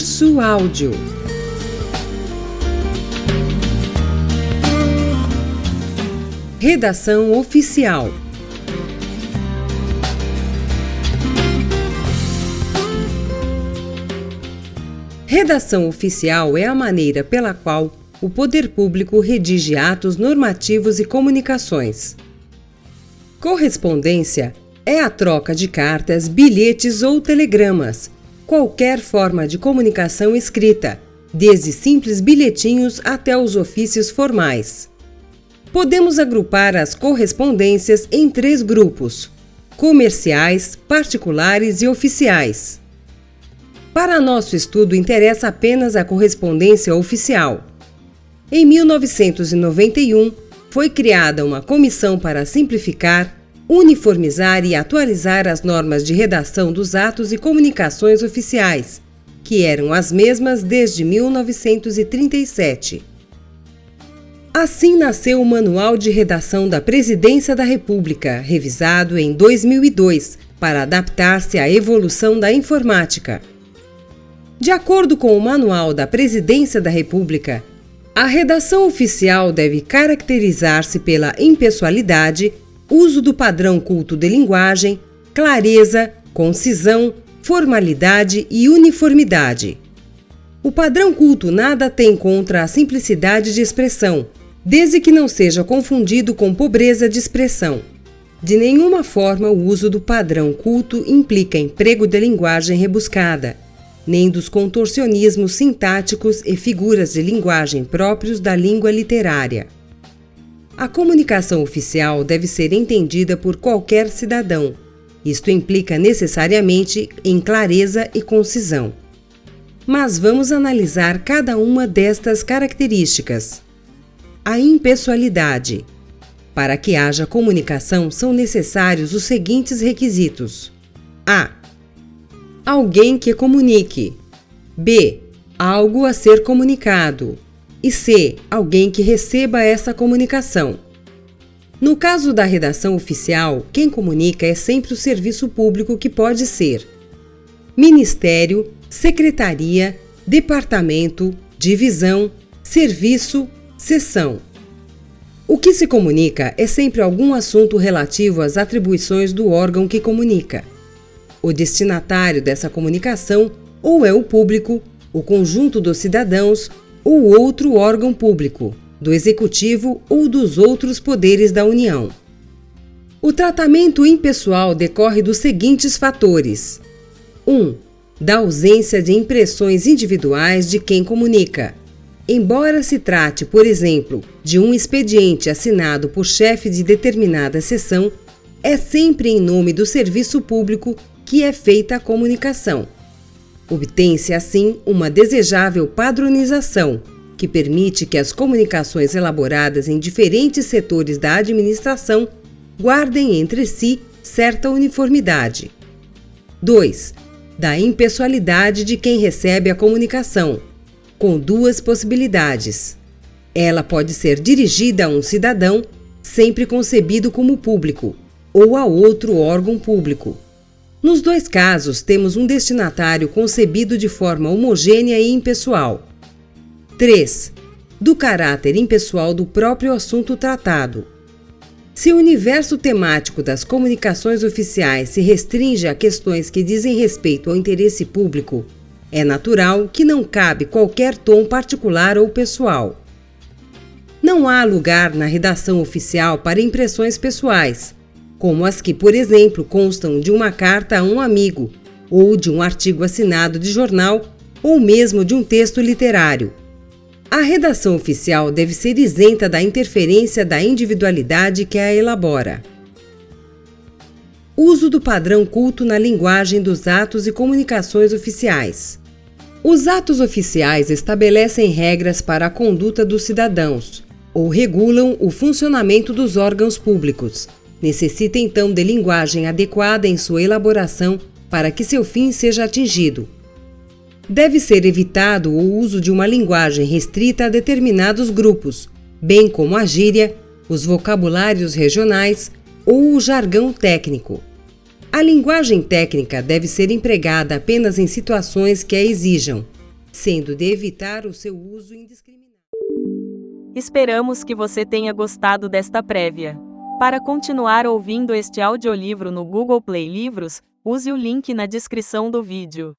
Curso Áudio. Redação oficial. Redação oficial é a maneira pela qual o poder público redige atos normativos e comunicações. Correspondência é a troca de cartas, bilhetes ou telegramas, qualquer forma de comunicação escrita, desde simples bilhetinhos até os ofícios formais. Podemos agrupar as correspondências em 3 grupos: comerciais, particulares e oficiais. Para nosso estudo, interessa apenas a correspondência oficial. Em 1991, foi criada uma comissão para simplificar, uniformizar e atualizar as normas de redação dos atos e comunicações oficiais, que eram as mesmas desde 1937. Assim nasceu o Manual de Redação da Presidência da República, revisado em 2002, para adaptar-se à evolução da informática. De acordo com o Manual da Presidência da República, a redação oficial deve caracterizar-se pela impessoalidade, uso do padrão culto de linguagem, clareza, concisão, formalidade e uniformidade. O padrão culto nada tem contra a simplicidade de expressão, desde que não seja confundido com pobreza de expressão. De nenhuma forma o uso do padrão culto implica emprego de linguagem rebuscada, nem dos contorcionismos sintáticos e figuras de linguagem próprios da língua literária. A comunicação oficial deve ser entendida por qualquer cidadão. Isto implica necessariamente em clareza e concisão. Mas vamos analisar cada uma destas características. A impessoalidade. Para que haja comunicação, são necessários os seguintes requisitos: A. Alguém que comunique. B. Algo a ser comunicado. E C. Alguém que receba essa comunicação. No caso da redação oficial, quem comunica é sempre o serviço público, que pode ser ministério, secretaria, departamento, divisão, serviço, seção. O que se comunica é sempre algum assunto relativo às atribuições do órgão que comunica. O destinatário dessa comunicação ou é o público, o conjunto dos cidadãos ou outro órgão público, do Executivo ou dos outros poderes da União. O tratamento impessoal decorre dos seguintes fatores: 1. Da ausência de impressões individuais de quem comunica. Embora se trate, por exemplo, de um expediente assinado por chefe de determinada seção, é sempre em nome do serviço público que é feita a comunicação. Obtém-se, assim, uma desejável padronização, que permite que as comunicações elaboradas em diferentes setores da administração guardem entre si certa uniformidade. 2. Da impessoalidade de quem recebe a comunicação, com 2 possibilidades. Ela pode ser dirigida a um cidadão, sempre concebido como público, ou a outro órgão público. Nos 2 casos, temos um destinatário concebido de forma homogênea e impessoal. 3. Do caráter impessoal do próprio assunto tratado. Se o universo temático das comunicações oficiais se restringe a questões que dizem respeito ao interesse público, é natural que não cabe qualquer tom particular ou pessoal. Não há lugar na redação oficial para impressões pessoais, como as que, por exemplo, constam de uma carta a um amigo, ou de um artigo assinado de jornal, ou mesmo de um texto literário. A redação oficial deve ser isenta da interferência da individualidade que a elabora. Uso do padrão culto na linguagem dos atos e comunicações oficiais. Os atos oficiais estabelecem regras para a conduta dos cidadãos, ou regulam o funcionamento dos órgãos públicos. Necessita então de linguagem adequada em sua elaboração para que seu fim seja atingido. Deve ser evitado o uso de uma linguagem restrita a determinados grupos, bem como a gíria, os vocabulários regionais ou o jargão técnico. A linguagem técnica deve ser empregada apenas em situações que a exijam, sendo de evitar o seu uso indiscriminado. Esperamos que você tenha gostado desta prévia. Para continuar ouvindo este audiolivro no Google Play Livros, use o link na descrição do vídeo.